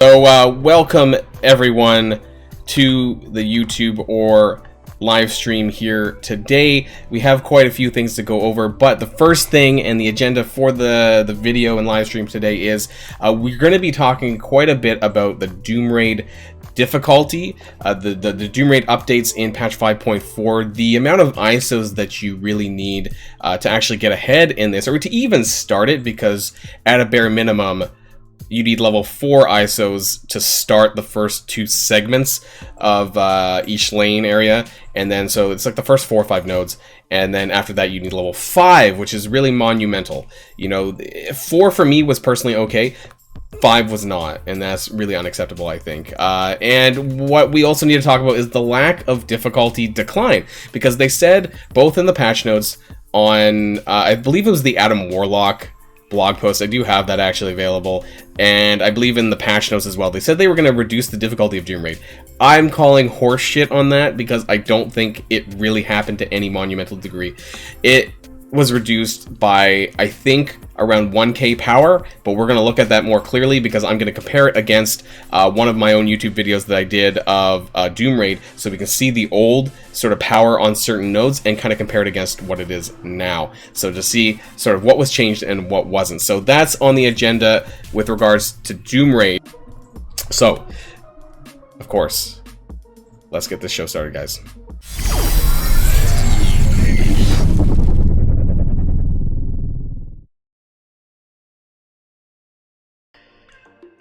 So welcome everyone to the YouTube or live stream here today. We have quite a few things to go over, but the first thing and the agenda for the video and live stream today is we're going to be talking quite a bit about the Doom Raid difficulty, the Doom Raid updates in patch 5.4, the amount of ISOs that you really need to actually get ahead in this, or to even start it, because at a bare minimum you need level 4 ISOs to start the first 2 segments of each lane area, and then so it's like the first 4 or 5 nodes, and then after that you need level 5, which is really monumental. You know, 4 for me was personally okay, 5 was not, and that's really unacceptable, I think. And what we also need to talk about is the lack of difficulty decline, because they said both in the patch notes on, I believe it was the Adam Warlock blog post, I do have that actually available, and I believe in the patch notes as well, they said they were going to reduce the difficulty of Doom Raid. I'm calling horse shit on that, because I don't think it really happened to any monumental degree. It was reduced by, I think, around 1k power, but we're going to look at that more clearly, because I'm going to compare it against one of my own YouTube videos that I did of Doom Raid, so we can see the old sort of power on certain nodes and kind of compare it against what it is now, so to see sort of what was changed and what wasn't. So that's on the agenda with regards to Doom Raid. So, of course, let's get this show started, guys.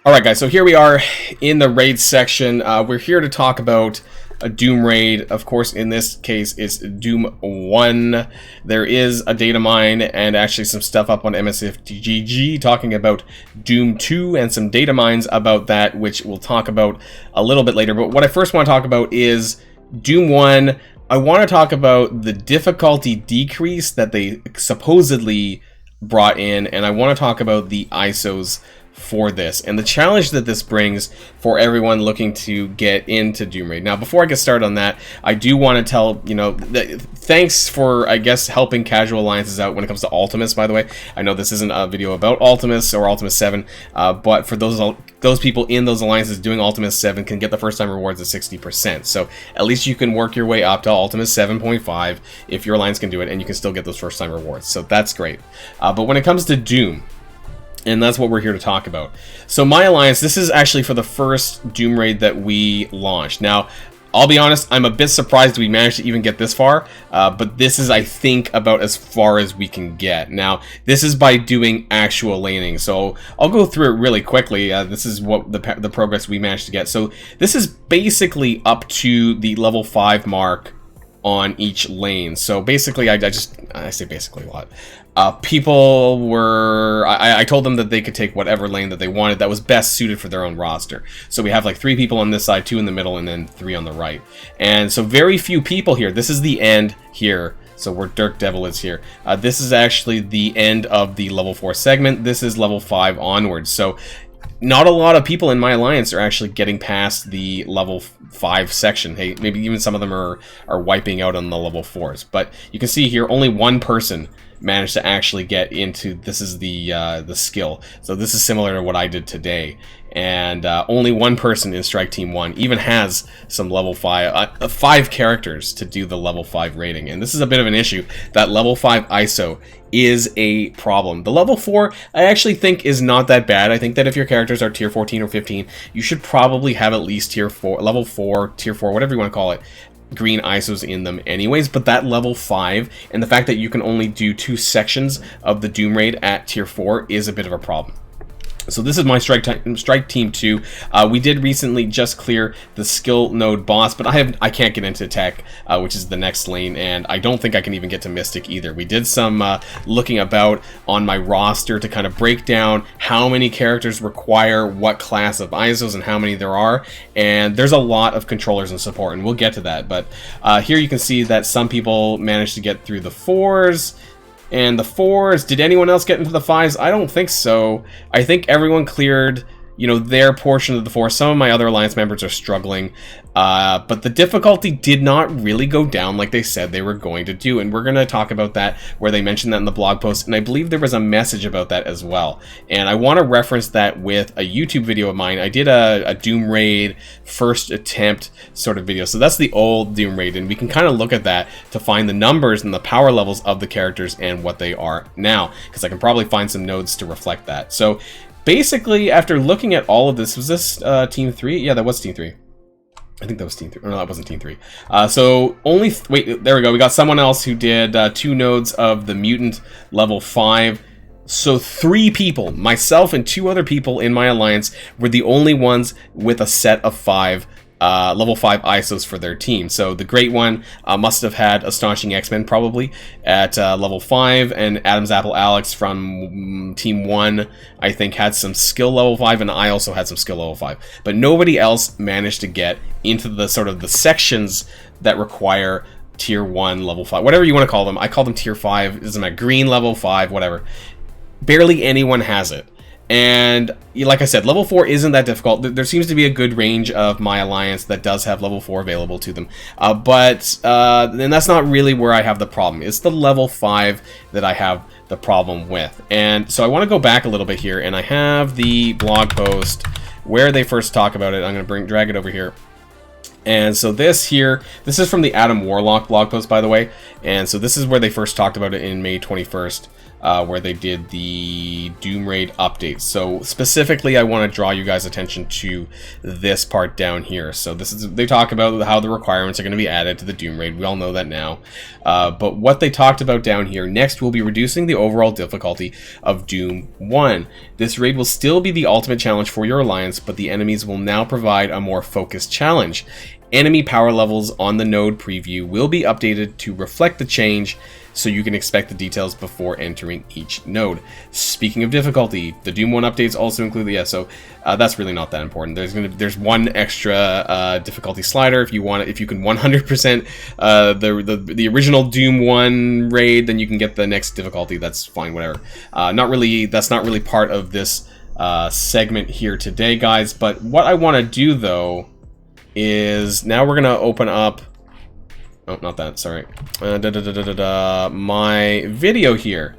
Alright guys, so here we are in the raid section. We're here to talk about a Doom Raid. Of course, in this case, it's Doom 1. There is a data mine and actually some stuff up on MSFTGG talking about Doom 2 and some data mines about that, which we'll talk about a little bit later. But what I first want to talk about is Doom 1. I want to talk about the difficulty decrease that they supposedly brought in, and I want to talk about the ISOs for this and the challenge that this brings for everyone looking to get into Doom Raid. Now, before I get started on that, I do want to tell, you know, thanks for, I guess, helping casual alliances out when it comes to Ultimus, by the way. I know this isn't a video about Ultimus or Ultimus 7, but for those people in those alliances doing Ultimus 7 can get the first time rewards at 60%. So at least you can work your way up to Ultimus 7.5 if your alliance can do it, and you can still get those first time rewards. So that's great. But when it comes to Doom, and that's what we're here to talk about. So my alliance, this is actually for the first Doom Raid that we launched. Now, I'll be honest, I'm a bit surprised we managed to even get this far, but this is, I think, about as far as we can get. Now, this is by doing actual laning, so I'll go through it really quickly. This is what the progress we managed to get. So this is basically up to the level 5 mark on each lane. So basically, I say basically a lot. People were, I told them that they could take whatever lane that they wanted that was best suited for their own roster. So we have like 3 people on this side, 2 in the middle, and then 3 on the right. And so very few people here. This is the end here. So where Dirk Devil is here. This is actually the end of the level 4 segment. This is level 5 onwards. So not a lot of people in my alliance are actually getting past the level 5 section. Hey, maybe even some of them are wiping out on the level 4s. But you can see here, only one person managed to actually get into, this is the skill. So this is similar to what I did today. And only one person in Strike Team 1 even has some level 5 characters to do the level 5 rating. And this is a bit of an issue. That level 5 ISO is a problem. The level 4, I actually think, is not that bad. I think that if your characters are tier 14 or 15, you should probably have at least tier 4, level 4, tier 4, whatever you want to call it, green ISOs in them anyways. But that level 5 and the fact that you can only do 2 sections of the Doom Raid at tier 4 is a bit of a problem. So this is my Strike Team 2. We did recently just clear the skill node boss, but I can't get into tech, which is the next lane, and I don't think I can even get to Mystic either. We did some looking about on my roster to kind of break down how many characters require what class of ISOs and how many there are, and there's a lot of controllers and support, and we'll get to that. But here you can see that some people managed to get through the 4s, and the 4s. Did anyone else get into the 5s? I don't think so. I think everyone cleared you know, their portion of the force. Some of my other alliance members are struggling, but the difficulty did not really go down like they said they were going to do, and we're going to talk about that, where they mentioned that in the blog post, and I believe there was a message about that as well. And I want to reference that with a YouTube video of mine. I did a Doom Raid first attempt sort of video, so that's the old Doom Raid, and we can kind of look at that to find the numbers and the power levels of the characters and what they are now, because I can probably find some nodes to reflect that. So basically, after looking at all of this, was this Team 3? Yeah, that was Team 3. I think that was Team 3. No, that wasn't Team 3. So only... wait, there we go. We got someone else who did 2 nodes of the Mutant level 5. So 3 people, myself and 2 other people in my alliance, were the only ones with a set of 5 level 5 ISOs for their team. So the Great One must have had Astonishing X-Men probably at level 5, and Adam's Apple Alex from Team 1 I think had some skill level 5, and I also had some skill level 5. But nobody else managed to get into the sort of the sections that require Tier 1 level 5, whatever you want to call them. I call them Tier 5, it doesn't matter, green level 5, whatever. Barely anyone has it. And like I said, level 4 isn't that difficult. There seems to be a good range of my alliance that does have level 4 available to them. But then that's not really where I have the problem. It's the level 5 that I have the problem with. And so I want to go back a little bit here, and I have the blog post where they first talk about it. I'm going to drag it over here. And so this here, this is from the Adam Warlock blog post, by the way. And so this is where they first talked about it in May 21st. Where they did the Doom Raid updates. So specifically, I want to draw you guys' attention to this part down here. So this is, they talk about how the requirements are going to be added to the Doom Raid. We all know that now. But what they talked about down here, next we'll be reducing the overall difficulty of Doom 1. This raid will still be the ultimate challenge for your alliance, but the enemies will now provide a more focused challenge. Enemy power levels on the node preview will be updated to reflect the change, so you can expect the details before entering each node. Speaking of difficulty, the Doom 1 updates also include the that's really not that important. There's one extra difficulty slider if you want it. If you can 100% the original Doom 1 raid, then you can get the next difficulty. That's fine, whatever. That's not really part of this segment here today, guys. But what I want to do though is now we're gonna open up. Oh, not that, sorry. My video here.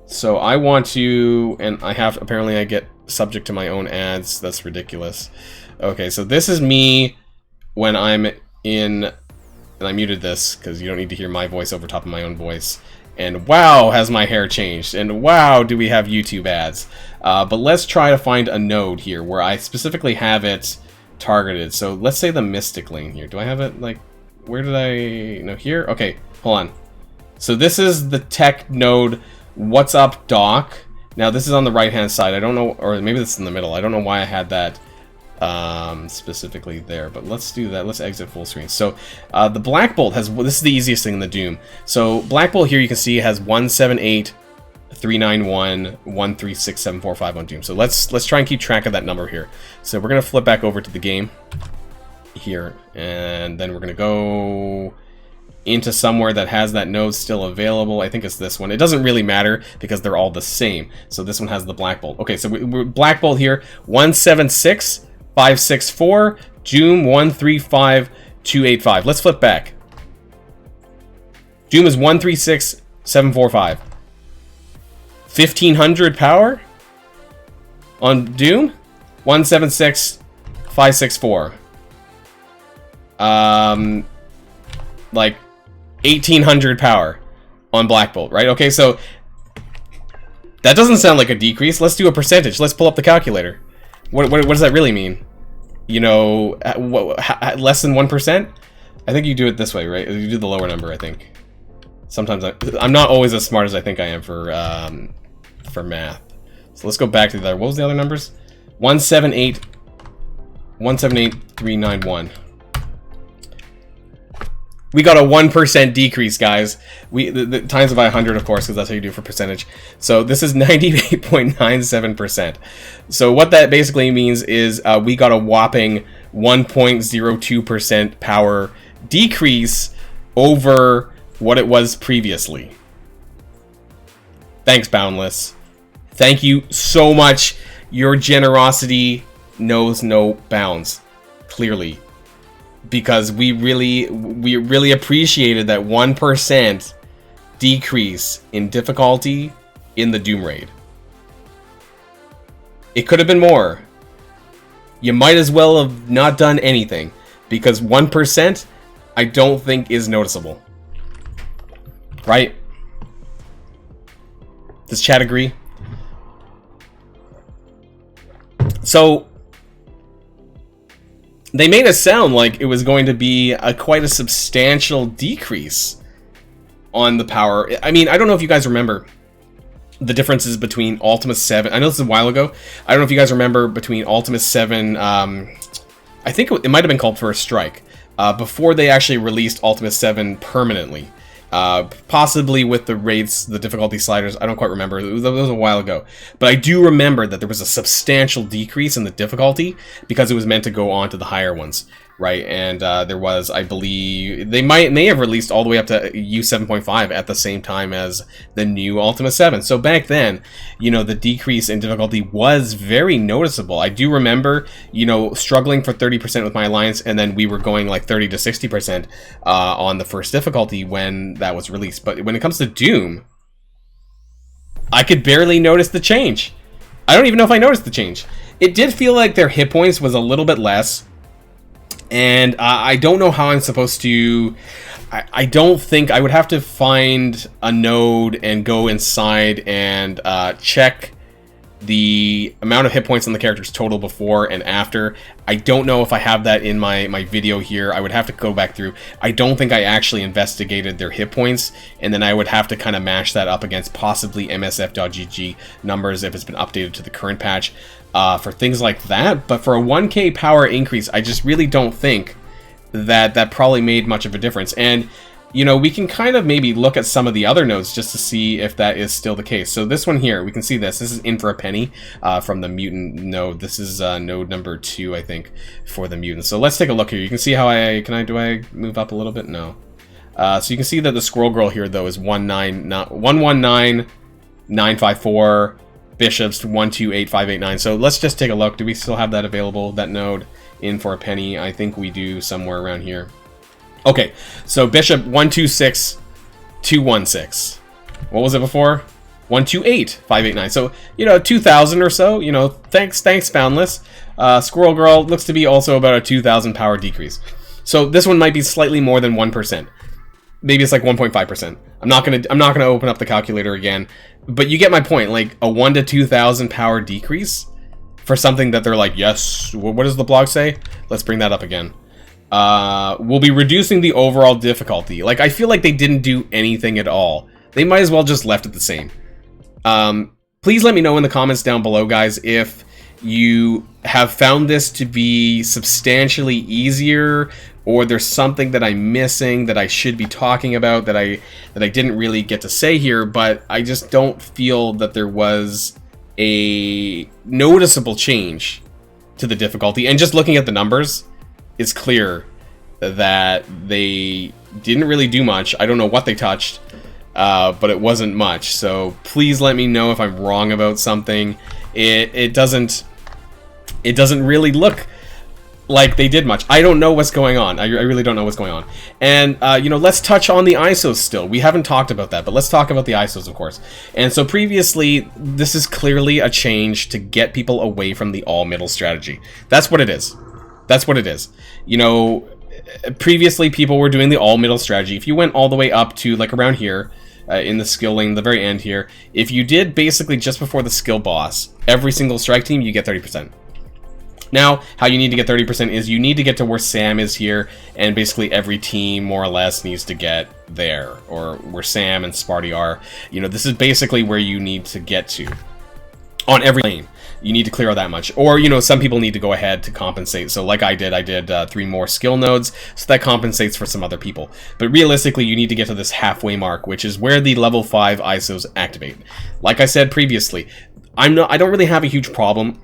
So I want to, and I have, apparently I get subject to my own ads. That's ridiculous. Okay, so this is me when I'm in, and I muted this because you don't need to hear my voice over top of my own voice. And wow, has my hair changed. And wow, do we have YouTube ads. But let's try to find a node here where I specifically have it targeted. So let's say the Mystic Lane here. Do I have it, like, where did I... No, here? Okay, hold on. So this is the tech node. What's up, Doc? Now, this is on the right-hand side. I don't know... Or maybe this is in the middle. I don't know why I had that specifically there. But let's do that. Let's exit full screen. So, the Black Bolt has... This is the easiest thing in the Doom. So, Black Bolt here, you can see, has 178, 391, 136, 745 on Doom. So, let's try and keep track of that number here. So, we're going to flip back over to the game here, and then we're gonna go into somewhere that has that node still available. I think it's this one. It doesn't really matter because they're all the same. So this one has the Black Bolt. Okay, so we're Black Bolt here, 176, 564, Doom 135, 285. Let's flip back. Doom is 136, 745. 1500 power on Doom, 176, 564. Like 1800 power on Black Bolt, right? Okay, so that doesn't sound like a decrease. Let's do a percentage. Let's pull up the calculator. What does that really mean? You know, less than 1%? I think you do it this way, right? You do the lower number, I think. Sometimes I'm not always as smart as I think I am for math. So let's go back to the other. What was the other numbers? 178, 391. We got a 1% decrease, guys. The times it by 100, of course, because that's how you do it for percentage. So this is 98.97%. So what that basically means is we got a whopping 1.02% power decrease over what it was previously. Thanks, Boundless. Thank you so much. Your generosity knows no bounds, clearly. Because we really appreciated that 1% decrease in difficulty in the Doom Raid. It could have been more. You might as well have not done anything, because 1% I don't think is noticeable. Right? Does chat agree? So they made it sound like it was going to be quite a substantial decrease on the power. I mean, I don't know if you guys remember the differences between Ultima 7. I know this is a while ago. I don't know if you guys remember between Ultima 7. I think it might have been called First Strike. Before they actually released Ultima 7 permanently. Possibly with the rates, the difficulty sliders. I don't quite remember. It was a while ago. But I do remember that there was a substantial decrease in the difficulty because it was meant to go on to the higher ones, right? And there was, I believe, they may have released all the way up to U7.5 at the same time as the new Ultima 7. So back then, you know, the decrease in difficulty was very noticeable. I do remember, you know, struggling for 30% with my alliance, and then we were going like 30 to 60% on the first difficulty when that was released. But when it comes to Doom, I could barely notice the change. I don't even know if I noticed the change. It did feel like their hit points was a little bit less. And I don't know how I'm supposed to... I don't think... I would have to find a node and go inside and check the amount of hit points on the character's total before and after. I don't know if I have that in my video here. I would have to go back through. I don't think I actually investigated their hit points, and then I would have to kind of mash that up against possibly MSF.GG numbers if it's been updated to the current patch. For things like that, but for a 1k power increase, I just really don't think that probably made much of a difference. And, you know, we can kind of maybe look at some of the other nodes just to see if that is still the case. So this one here, we can see this. This is in for a penny from the mutant node. This is node number 2, I think, for the mutant. So let's take a look here. You can see how do I move up a little bit? No. So you can see that the Squirrel Girl here, though, is 119954. Bishops 128589. So let's just take a look. Do we still have that available, that node in for a penny? I think we do, somewhere around here. Okay, so Bishop 126216. What was it before? 128589. So, you know, 2000 or so. You know, thanks Boundless. Squirrel Girl looks to be also about a 2000 power decrease. So this one might be slightly more than 1%. Maybe it's like 1.5%. I'm not gonna open up the calculator again, but you get my point. Like a 1 to 2,000 power decrease for something that they're like, yes. What does the blog say? Let's bring that up again. We'll be reducing the overall difficulty. Like, I feel like they didn't do anything at all. They might as well just left it the same. Please let me know in the comments down below, guys, if you have found this to be substantially easier, or there's something that I'm missing that I should be talking about that I didn't really get to say here, but I just don't feel that there was a noticeable change to the difficulty. And just looking at the numbers, it's clear that they didn't really do much. I don't know what they touched, but it wasn't much. So please let me know if I'm wrong about something. It doesn't really look like they did much. I don't know what's going on. I really don't know what's going on. And, you know, let's touch on the ISOs still. We haven't talked about that, but let's talk about the ISOs, of course. And so previously, this is clearly a change to get people away from the all-middle strategy. That's what it is. That's what it is. You know, previously people were doing the all-middle strategy. If you went all the way up to, like, around here, in the skill lane, the very end here, if you did basically just before the skill boss, every single strike team, you get 30%. Now, how you need to get 30% is you need to get to where Sam is here, and basically every team, more or less, needs to get there, or where Sam and Sparty are. You know, this is basically where you need to get to. On every lane, you need to clear that much. Or, you know, some people need to go ahead to compensate. So like I did 3 more skill nodes, so that compensates for some other people. But realistically, you need to get to this halfway mark, which is where the level 5 ISOs activate. Like I said previously, I don't really have a huge problem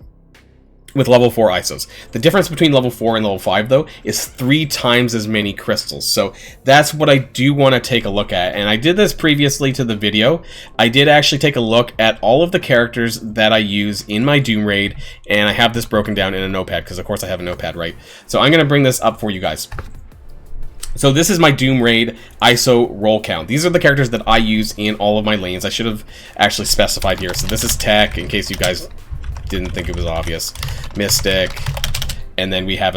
with level 4 ISOs. The difference between level 4 and level 5, though, is 3 times as many crystals. So that's what I do want to take a look at. And I did this previously to the video. I did actually take a look at all of the characters that I use in my Doom Raid, and I have this broken down in a notepad, because of course I have a notepad, right? So I'm going to bring this up for you guys. So this is my Doom Raid ISO roll count. These are the characters that I use in all of my lanes. I should have actually specified here. So this is Tech, in case you guys didn't think it was obvious. Mystic, and then we have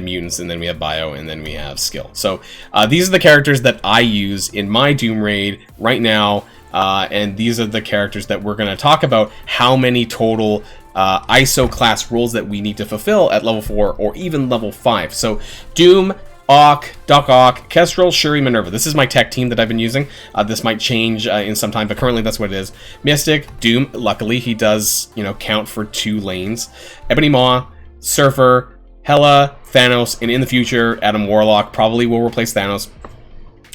mutants, and then we have bio, and then we have skill. So these are the characters that I use in my Doom Raid right now, and these are the characters that we're going to talk about how many total ISO class rules that we need to fulfill at level 4 or even level 5. So Doom, Doc Ock, Kestrel, Shuri, Minerva. This is my tech team that I've been using. This might change in some time, but currently that's what it is. Mystic, Doom, luckily he does, count for 2 lanes. Ebony Maw, Surfer, Hela, Thanos, and in the future, Adam Warlock probably will replace Thanos.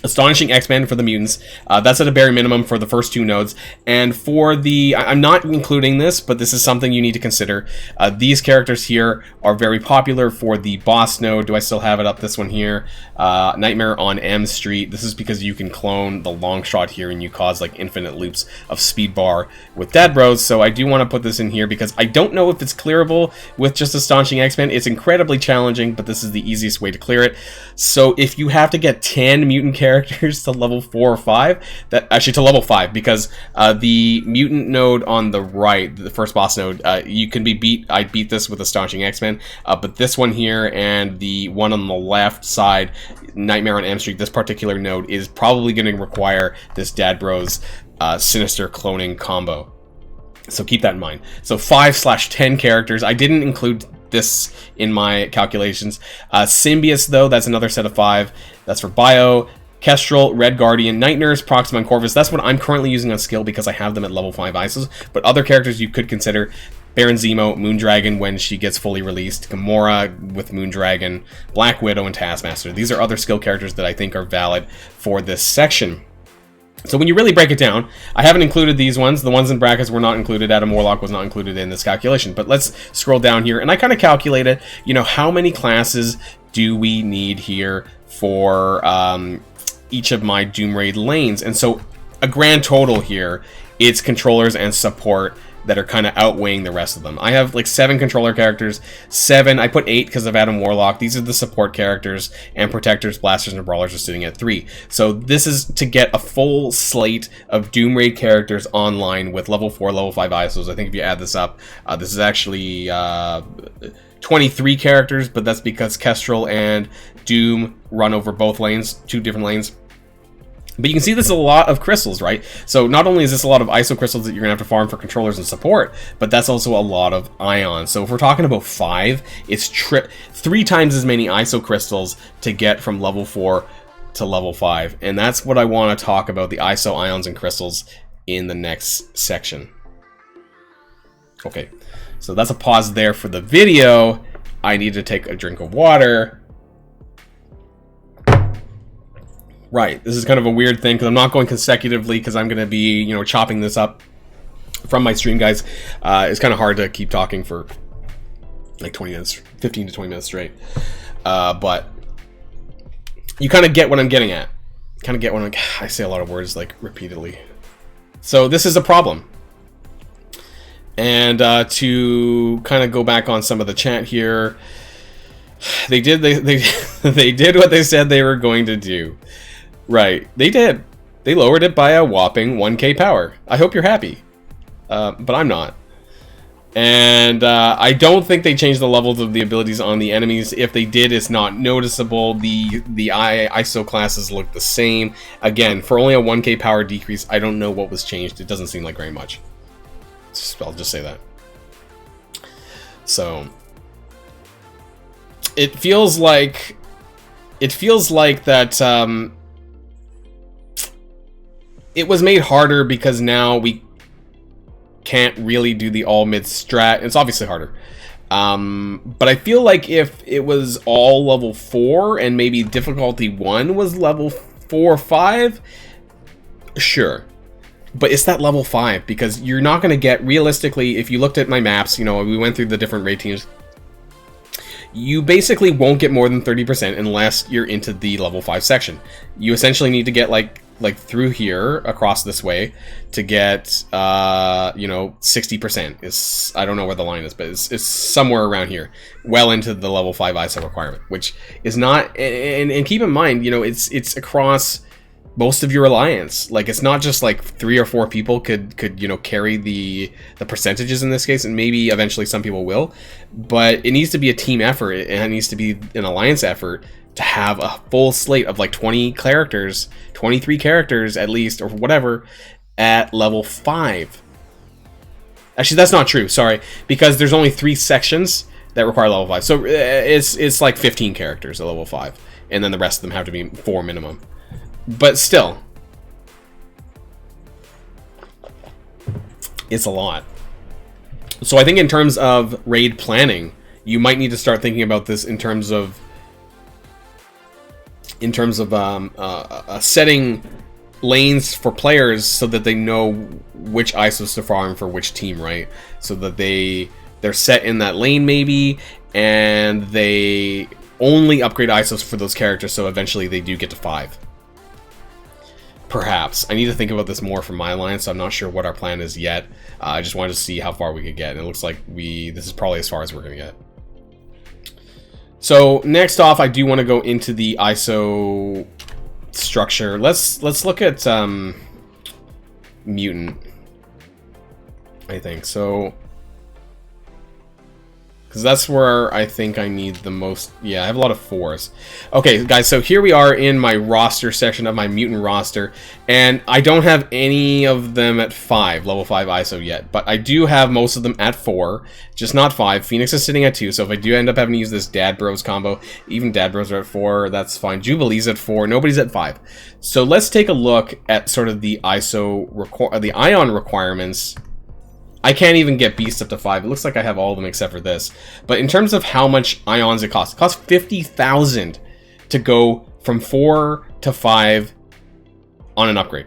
Astonishing X-Men for the mutants. That's at a bare minimum for the first 2 nodes. And for the... I'm not including this, but this is something you need to consider. These characters here are very popular for the boss node. Do I still have it up? This one here. Nightmare on M Street. This is because you can clone the long shot here and you cause like infinite loops of speed bar with Dad Bros. So I do want to put this in here because I don't know if it's clearable with just Astonishing X-Men. It's incredibly challenging, but this is the easiest way to clear it. So if you have to get 10 mutant characters to level 4 or 5, actually to level 5, because the mutant node on the right, the first boss node, you can be beat. I beat this with Astonishing X-Men, but this one here and the one on the left side, Nightmare on M Street, this particular node is probably going to require this Dad Bros Sinister cloning combo. So keep that in mind. So 5/10 characters. I didn't include this in my calculations. Symbiote, though, that's another set of 5. That's for Bio, Kestrel, Red Guardian, Night Nurse, Proxima, and Corvus. That's what I'm currently using on skill because I have them at level 5 ISOs. But other characters you could consider: Baron Zemo, Moondragon when she gets fully released, Gamora with Moondragon, Black Widow, and Taskmaster. These are other skill characters that I think are valid for this section. So when you really break it down, I haven't included these ones. The ones in brackets were not included. Adam Warlock was not included in this calculation. But let's scroll down here, and I kind of calculated, how many classes do we need here for each of my Doom Raid lanes. And so a grand total here, it's controllers and support that are kind of outweighing the rest of them. I have like 7 controller characters, 7, I put 8 because of Adam Warlock. These are the support characters, and protectors, blasters, and brawlers are sitting at 3. So this is to get a full slate of Doom Raid characters online with level 4, level 5 ISOs. I think if you add this up, this is actually 23 characters, but that's because Kestrel and Doom run over both lanes, 2 different lanes. But you can see this is a lot of crystals, right? So not only is this a lot of ISO crystals that you're going to have to farm for controllers and support, but that's also a lot of ions. So if we're talking about 5, it's 3 times as many ISO crystals to get from level 4 to level 5. And that's what I want to talk about, the ISO ions and crystals, in the next section. Okay, so that's a pause there for the video. I need to take a drink of water. Right, this is kind of a weird thing because I'm not going consecutively because I'm going to be, chopping this up from my stream, guys. It's kind of hard to keep talking for like 20 minutes, 15 to 20 minutes straight. But you kind of get what I'm getting at. I say a lot of words like repeatedly. So this is a problem. And to kind of go back on some of the chat here, they did what they said they were going to do. Right, they did. They lowered it by a whopping 1k power. I hope you're happy, but I'm not. And I don't think they changed the levels of the abilities on the enemies. If they did, it's not noticeable. The ISO classes look the same. Again, for only a 1k power decrease, I don't know what was changed. It doesn't seem like very much. I'll just say that. So it feels like that it was made harder because now we can't really do the all mid strat. It's obviously harder. But I feel like if it was all level 4 and maybe difficulty 1 was level 4 or 5, sure. But it's that level 5 because you're not going to get, realistically, if you looked at my maps, we went through the different raid teams. you basically won't get more than 30% unless you're into the level 5 section. You essentially need to get like through here across this way to get you know, 60% is, I don't know where the line is, but it's somewhere around here, well into the level 5 ISO requirement, which is not, and keep in mind, you know, it's across most of your alliance. Like, it's not just like 3 or 4 people could you know, carry the percentages in this case, and maybe eventually some people will, but it needs to be a team effort, and it needs to be an alliance effort to have a full slate of like 20 characters, 23 characters at least, or whatever, at level 5. Actually, that's not true, sorry, because there's only 3 sections that require level 5. So it's like 15 characters at level 5, and then the rest of them have to be 4 minimum. But still, it's a lot. So I think in terms of raid planning, you might need to start thinking about this in terms of setting lanes for players so that they know which ISOs to farm for which team, right? So that they're set in that lane maybe, and they only upgrade ISOs for those characters, so eventually they do get to 5. Perhaps. I need to think about this more for my alliance, so I'm not sure what our plan is yet. I just wanted to see how far we could get, and it looks like this is probably as far as we're going to get. So next off, I do want to go into the ISO structure. Let's look at mutant, I think. So, because that's where I think I need the most. Yeah, I have a lot of 4s. Okay, guys, so here we are in my roster section of my mutant roster, and I don't have any of them at 5, level 5 ISO yet, but I do have most of them at 4, just not 5. Phoenix is sitting at 2, so if I do end up having to use this Dad Bros combo, even Dad Bros are at 4, that's fine. Jubilee's at 4, nobody's at 5. So let's take a look at sort of the the ION requirements. I can't even get Beast up to 5. It looks like I have all of them except for this. But in terms of how much IONS it costs 50,000 to go from 4 to 5 on an upgrade.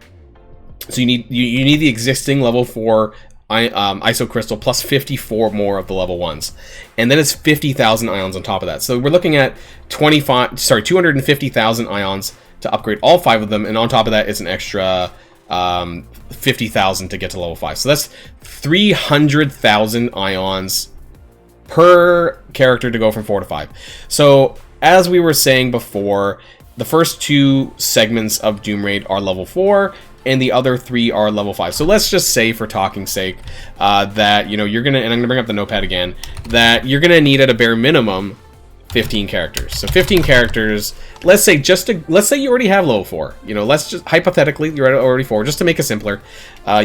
So you need the existing level 4 ISO crystal plus 54 more of the level 1s. And then it's 50,000 IONS on top of that. So we're looking at 250,000 IONS to upgrade all 5 of them, and on top of that it's an extra 50,000 to get to level 5. So that's 300,000 IONS per character to go from 4 to 5. So as we were saying before, the first 2 segments of Doom Raid are level 4, and the other 3 are level 5. So let's just say, for talking's sake, that, you know, you're gonna, and I'm gonna bring up the notepad again, that you're gonna need at a bare minimum 15 characters. So 15 characters, let's say you already have level 4. You know, let's just, hypothetically, you're at already 4, just to make it simpler,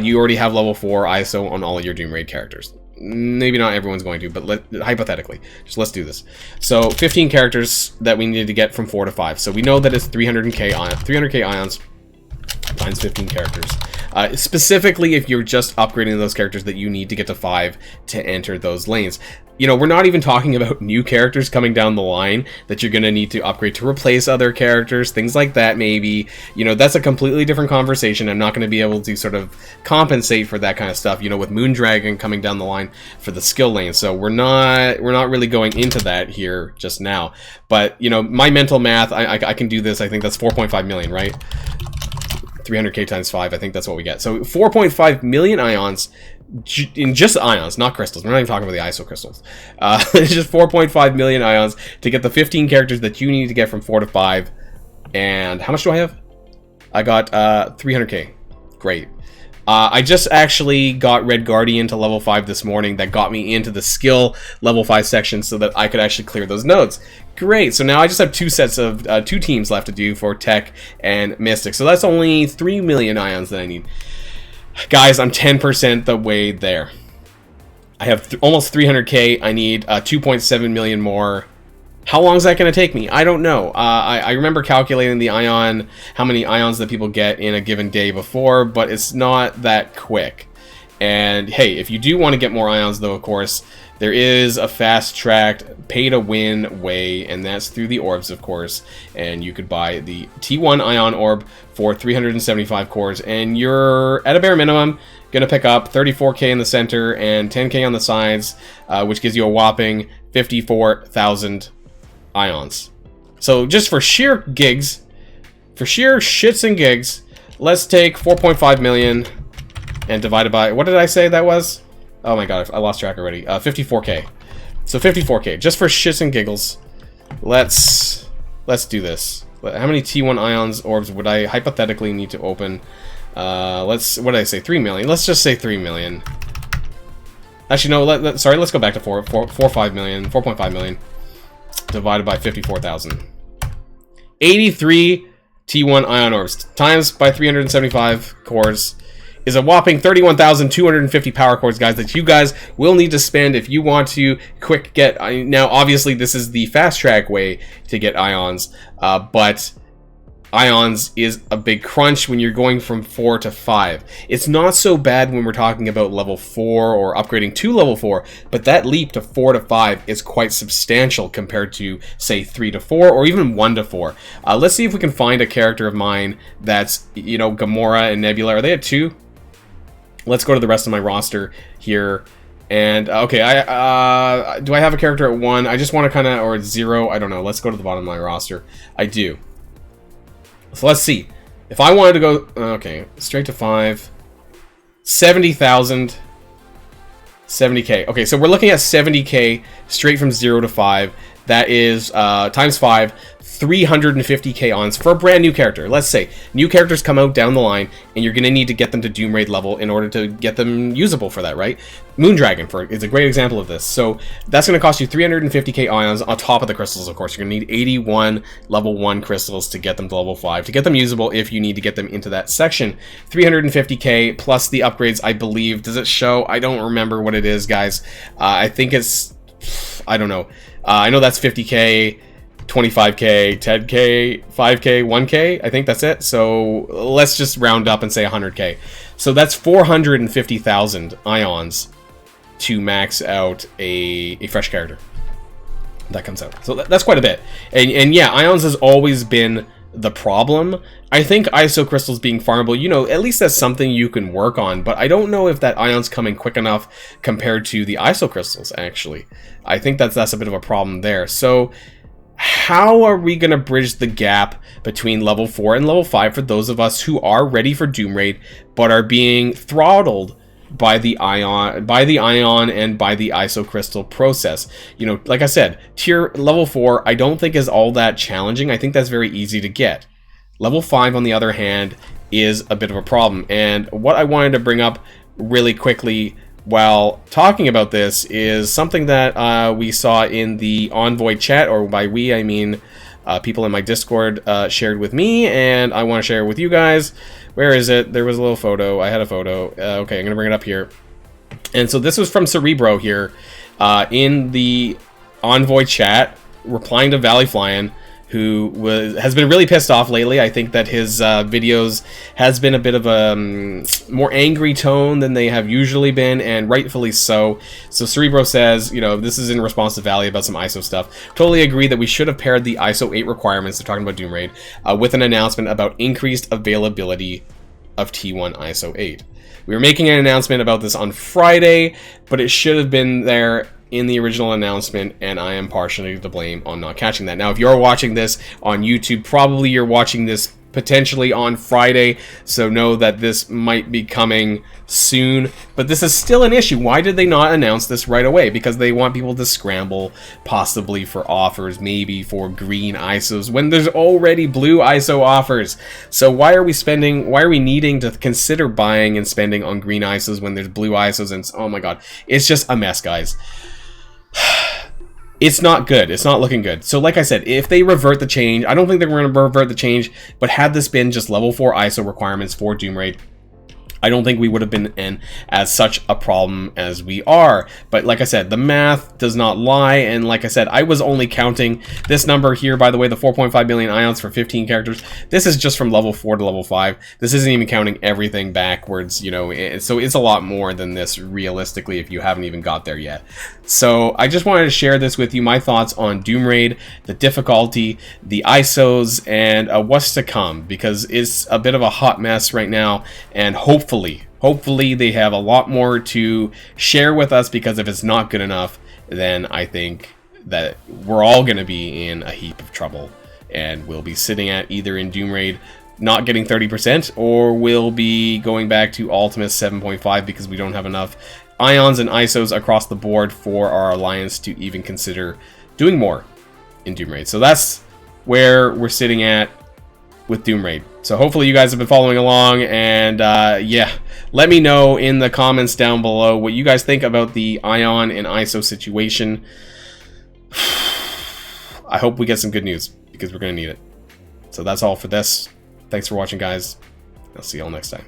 you already have level 4 ISO on all of your Doom Raid characters. Maybe not everyone's going to, but hypothetically, just let's do this. So 15 characters that we need to get from 4 to 5. So we know that it's 300k IONS times 15 characters. Specifically, if you're just upgrading those characters that you need to get to 5 to enter those lanes. You know, we're not even talking about new characters coming down the line that you're going to need to upgrade to replace other characters, things like that maybe. You know, that's a completely different conversation. I'm not going to be able to sort of compensate for that kind of stuff, you know, with Moondragon coming down the line for the skill lane. So we're not really going into that here just now. But, you know, my mental math, I can do this. I think that's 4.5 million, right? 300k times 5, I think that's what we get. So 4.5 million IONS in just IONS, not crystals. We're not even talking about the ISO crystals. It's just 4.5 million IONS to get the 15 characters that you need to get from 4 to 5. And how much do I have? I got 300k. Great. I just actually got Red Guardian to level 5 this morning. That got me into the skill level 5 section so that I could actually clear those nodes. Great, so now I just have 2 sets of 2 teams left to do for Tech and Mystic. So that's only 3 million IONS that I need. Guys, I'm 10% the way there. I have almost 300k. I need 2.7 million more. How long is that going to take me? I don't know. I remember calculating the ion, how many ions that people get in a given day before, but it's not that quick. And hey, if you do want to get more ions though, of course, there is a fast-tracked pay-to-win way, and that's through the orbs, of course. And you could buy the T1 Ion Orb for 375 cores, and you're, at a bare minimum, Gonna pick up 34k in the center and 10k on the sides, which gives you a whopping 54,000 ions. So just for sheer gigs, for sheer shits and gigs, let's take 4.5 million and divide it by, what did I say that was? Oh my god, I lost track already. 54k. So 54k, just for shits and giggles. Let's do this. How many T1 ions orbs would I hypothetically need to open? What did I say? 3 million. Let's just say 3 million. Actually, no, sorry, let's go back to 4.5 million. Divided by 54,000. 83 T1 ion orbs times by 375 cores is a whopping 31,250 power cores, guys, that you guys will need to spend if you want to quick get... Now, obviously, this is the fast track way to get ions, but ions is a big crunch when you're going from 4 to 5. It's not so bad when we're talking about level 4 or upgrading to level 4, but that leap to 4 to 5 is quite substantial compared to, say, 3 to 4 or even 1 to 4. Let's see if we can find a character of mine that's, you know, Gamora and Nebula. Are they at 2? Let's go to the rest of my roster here. And, okay, do I have a character at 1? I just want to kind of, or at 0, I don't know. Let's go to the bottom of my roster. I do. So let's see. If I wanted to go, okay, straight to 5. 70,000. 70k. Okay, so we're looking at 70k straight from 0 to 5. That is, times 5, 350k ons for a brand new character. Let's say new characters come out down the line, and you're going to need to get them to Doom Raid level in order to get them usable for that, right? Moondragon is a great example of this. So that's going to cost you 350k ions on top of the crystals, of course. You're going to need 81 level 1 crystals to get them to level 5, to get them usable if you need to get them into that section. 350k plus the upgrades, I believe. Does it show? I don't remember what it is, guys. I think it's... I don't know. I know that's 50k, 25k, 10k, 5k, 1k. I think that's it. So let's just round up and say 100k. So that's 450,000 ions to max out a fresh character that comes out. So that's quite a bit. And yeah, ions has always been the problem. I think ISO crystals being farmable, you know, at least that's something you can work on, but I don't know if that ion's coming quick enough compared to the ISO crystals, actually. I think that's a bit of a problem there. So how are we going to bridge the gap between level 4 and level 5 for those of us who are ready for Doom Raid but are being throttled by the ion and by the ISO crystal process? You know, like I said, tier level 4 I don't think is all that challenging. I think that's very easy to get. Level 5, on the other hand, is a bit of a problem. And what I wanted to bring up really quickly while talking about this is something that we saw in the Envoy chat, or by we I mean people in my Discord shared with me, and I want to share with you guys. Where is it? There was a little photo. I had a photo. Okay, I'm going to bring it up here. And so this was from Cerebro here in the Envoy chat, replying to Valley Flyin', who has been really pissed off lately. I think that his videos has been a bit of a more angry tone than they have usually been, and rightfully so. So Cerebro says, you know, this is in response to Valley about some ISO stuff. Totally agree that we should have paired the ISO 8 requirements, they're talking about Doom Raid, with an announcement about increased availability of T1 ISO 8. We were making an announcement about this on Friday, but it should have been there in the original announcement, and I am partially to blame on not catching that. Now, if you're watching this on YouTube, probably you're watching this potentially on Friday, so know that this might be coming soon, but this is still an issue. Why did they not announce this right away? Because they want people to scramble, possibly for offers, maybe for green ISOs, when there's already blue ISO offers. So why are we needing to consider buying and spending on green ISOs when there's blue ISOs? And oh my god, it's just a mess, guys. It's not good. It's not looking good. So like I said, if they revert the change, I don't think they're going to revert the change, but had this been just level 4 ISO requirements for Doom Raid, I don't think we would have been in as such a problem as we are. But like I said, the math does not lie, and like I said, I was only counting this number here, by the way, the 4.5 million ions for 15 characters. This is just from level 4 to level 5. This isn't even counting everything backwards, you know, so it's a lot more than this realistically if you haven't even got there yet. So I just wanted to share this with you, my thoughts on Doom Raid, the difficulty, the ISOs, and what's to come, because it's a bit of a hot mess right now, and hopefully hopefully they have a lot more to share with us, because if it's not good enough, then I think that we're all going to be in a heap of trouble, and we'll be sitting at either in Doom Raid not getting 30%, or we'll be going back to Ultimus 7.5 because we don't have enough IONS and ISOs across the board for our alliance to even consider doing more in Doom Raid. So that's where we're sitting at with Doom Raid. So hopefully you guys have been following along, and yeah, let me know in the comments down below what you guys think about the ION and ISO situation. I hope we get some good news, because we're going to need it. So that's all for this. Thanks for watching, guys. I'll see you all next time.